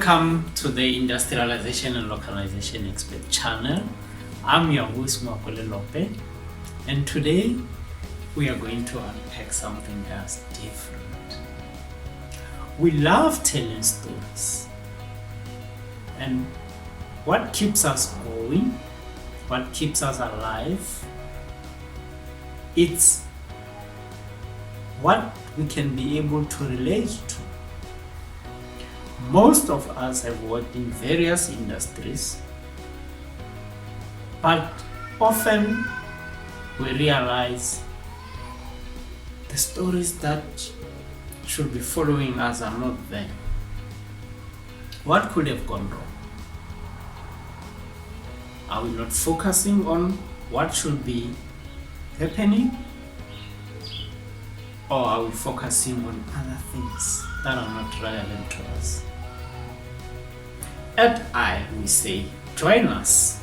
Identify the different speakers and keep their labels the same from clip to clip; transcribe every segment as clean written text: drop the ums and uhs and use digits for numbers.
Speaker 1: Welcome to the Industrialization and Localization Expert channel. I'm your host Lope, and today we are going to unpack something that's different. We love telling stories, and what keeps us going, what keeps us alive, it's what we can be able to relate to. Most of us have worked in various industries, but often we realize the stories that should be following us are not there. What could have gone wrong? Are we not focusing on what should be happening? Or are we focusing on other things that are not relevant to us? At I, we say, join us,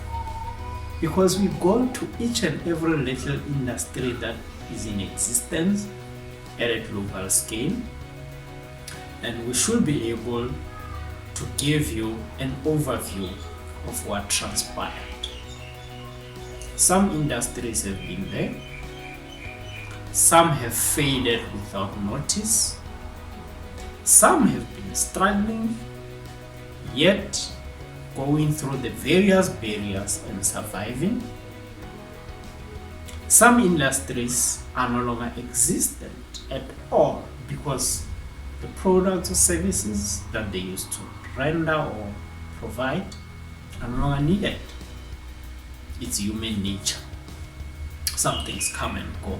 Speaker 1: because we go to each and every little industry that is in existence at a global scale, and we should be able to give you an overview of what transpired. Some industries have been there, some have faded without notice, some have been struggling, yet going through the various barriers and surviving. Some industries are no longer existent at all because the products or services that they used to render or provide are no longer needed. It's human nature. Some things come and go.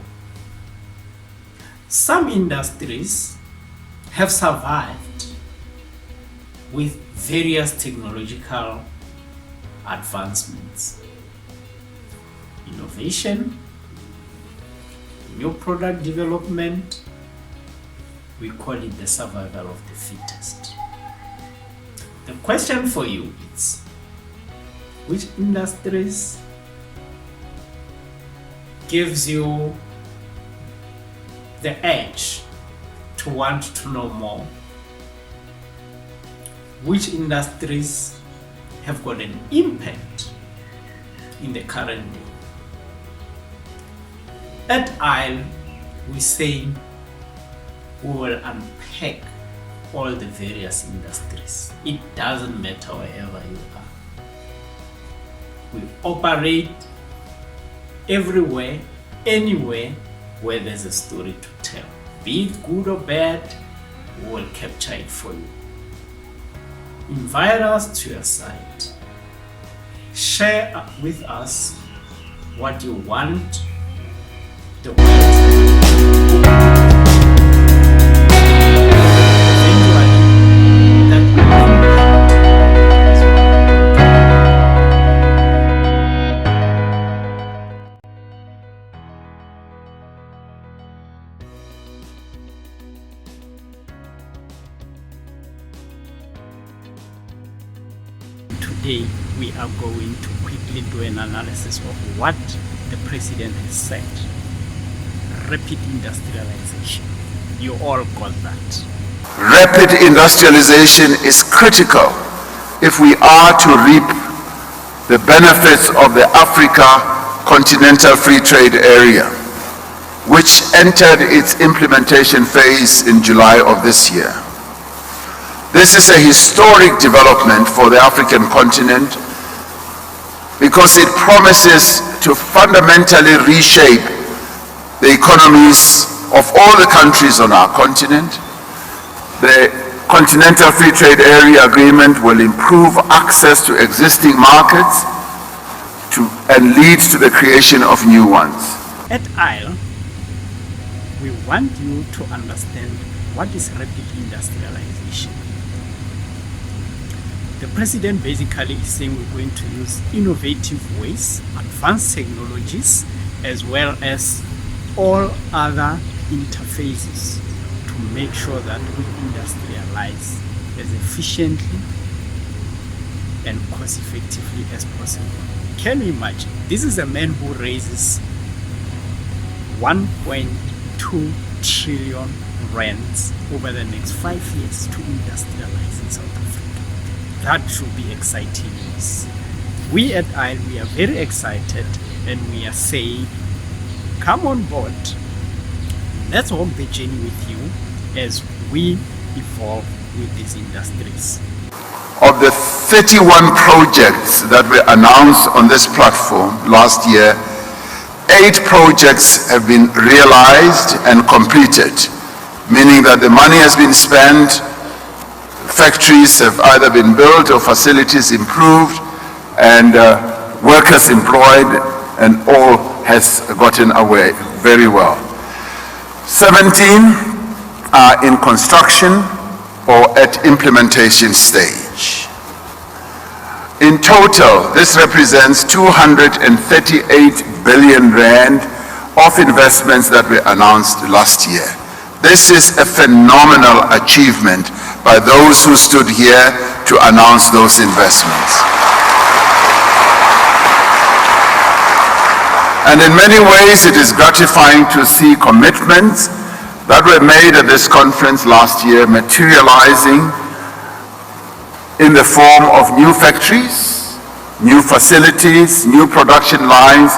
Speaker 1: Some industries have survived with various technological advancements, innovation, new product development. We call it the survival of the fittest. The question for you is, which industries gives you the edge to want to know more? Which industries have got an impact in the current day? At ISLE, we say we will unpack all the various industries. It doesn't matter wherever you are. We operate everywhere, anywhere where there's a story to tell. Be it good or bad, we will capture it for you. Invite us to your site. Share with us what you want the world Today, we are going to quickly do an analysis of what the president has said. Rapid industrialization. You all got that.
Speaker 2: Rapid industrialization is critical if we are to reap the benefits of the Africa Continental Free Trade Area, which entered its implementation phase in July of this year. This is a historic development for the African continent because it promises to fundamentally reshape the economies of all the countries on our continent. The Continental Free Trade Area Agreement will improve access to existing markets and lead to the creation of new ones.
Speaker 1: At ISLE, we want you to understand what is rapid industrialization. The president basically is saying we're going to use innovative ways, advanced technologies, as well as all other interfaces to make sure that we industrialize as efficiently and cost effectively as possible. Can you imagine? This is a man who raises 1.2 trillion rands over the next 5 years to industrialize in South Africa. that should be exciting news. We at ISLE, we are very excited, and we are saying, come on board. Let's walk the journey with you as we evolve with these industries.
Speaker 2: Of the 31 projects that were announced on this platform last year, 8 projects have been realized and completed, meaning that the money has been spent, factories have either been built or facilities improved, and workers employed, and all has gotten away very well. 17 are in construction or at implementation stage. In total, this represents 238 billion rand of investments that were announced last year. This is a phenomenal achievement by those who stood here to announce those investments. And in many ways, it is gratifying to see commitments that were made at this conference last year materializing in the form of new factories, new facilities, new production lines,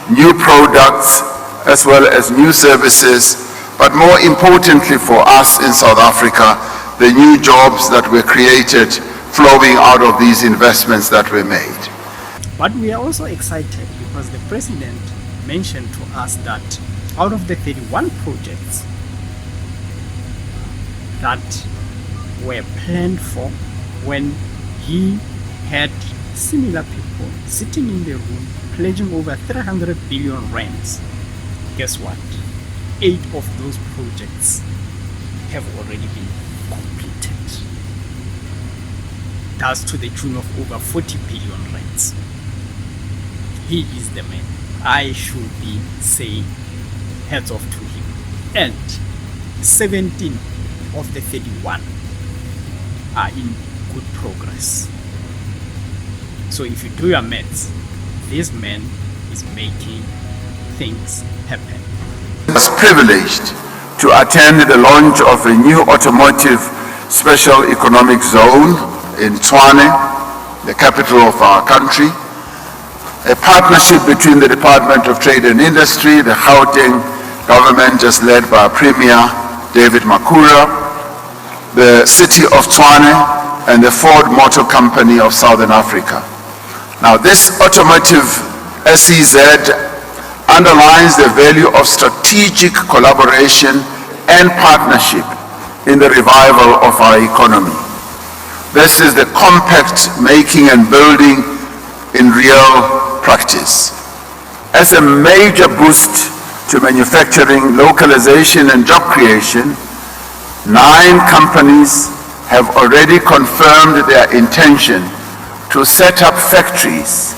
Speaker 2: new products, as well as new services, but more importantly for us in South Africa, the new jobs that were created flowing out of these investments that were made.
Speaker 1: But we are also excited because the President mentioned to us that out of the 31 projects that were planned for, when he had similar people sitting in the room pledging over 300 billion rands, guess what? 8 of those projects have already been completed. That's to the tune of over 40 billion rands. He is the man. I should be saying hats off to him. And 17 of the 31 are in good progress. So if you do your maths, this man is making things happen.
Speaker 2: I was privileged to attend the launch of a new automotive special economic zone in Tshwane, the capital of our country. A partnership between the Department of Trade and Industry, the Gauteng government, just led by Premier David Makura, the city of Tshwane, and the Ford Motor Company of Southern Africa. Now, this automotive SEZ underlines the value of strategic collaboration and partnership in the revival of our economy. This is the compact making and building in real practice. As a major boost to manufacturing, localization, and job creation, 9 companies have already confirmed their intention to set up factories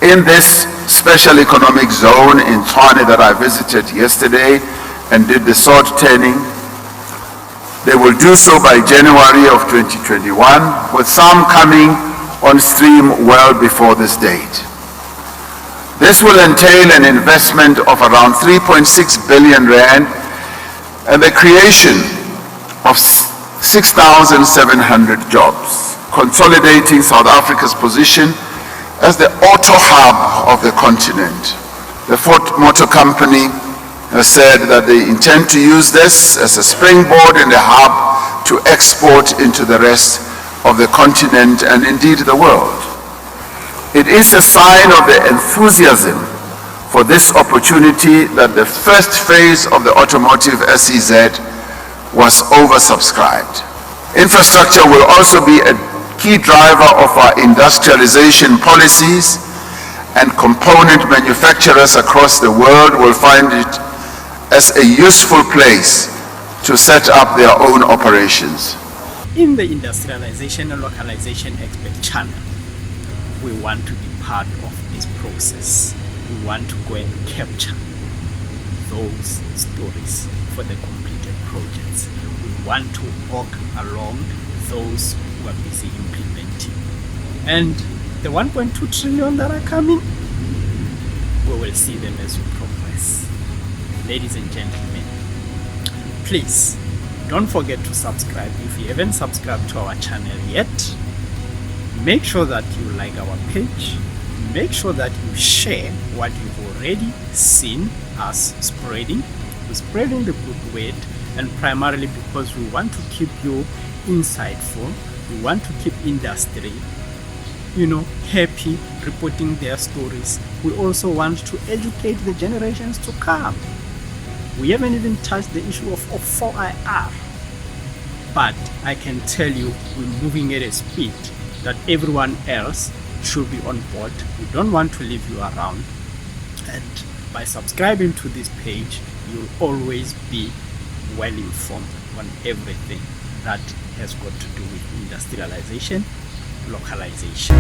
Speaker 2: in this special economic zone in Tshwane that I visited yesterday and did the sword turning. They will do so by January of 2021, with some coming on stream well before this date. This will entail an investment of around 3.6 billion rand and the creation of 6,700 jobs, consolidating South Africa's position as the auto hub of the continent. The Ford Motor Company has said that they intend to use this as a springboard and a hub to export into the rest of the continent and indeed the world. It is a sign of the enthusiasm for this opportunity that the first phase of the automotive SEZ was oversubscribed. Infrastructure will also be a key driver of our industrialization policies, and component manufacturers across the world will find it as a useful place to set up their own operations.
Speaker 1: In the Industrialization and Localization Expert Channel, we want to be part of this process. We want to go and capture those stories for the completed projects. We want to walk along those who are busy implementing. And the 1.2 trillion that are coming, we will see them as we progress. Ladies and gentlemen, please don't forget to subscribe. If you haven't subscribed to our channel yet,
Speaker 3: Make sure that you like our page. Make sure that you share what you've already seen us spreading. We're spreading the good word, and primarily because we want to keep you insightful. We want to keep industry, happy, reporting their stories. We also want to educate the generations to come. We haven't even touched the issue of 4IR, but I can tell you we're moving at a speed that everyone else should be on board. We don't want to leave you around, and by subscribing to this page, you'll always be well informed on everything that has got to do with industrialization, localization.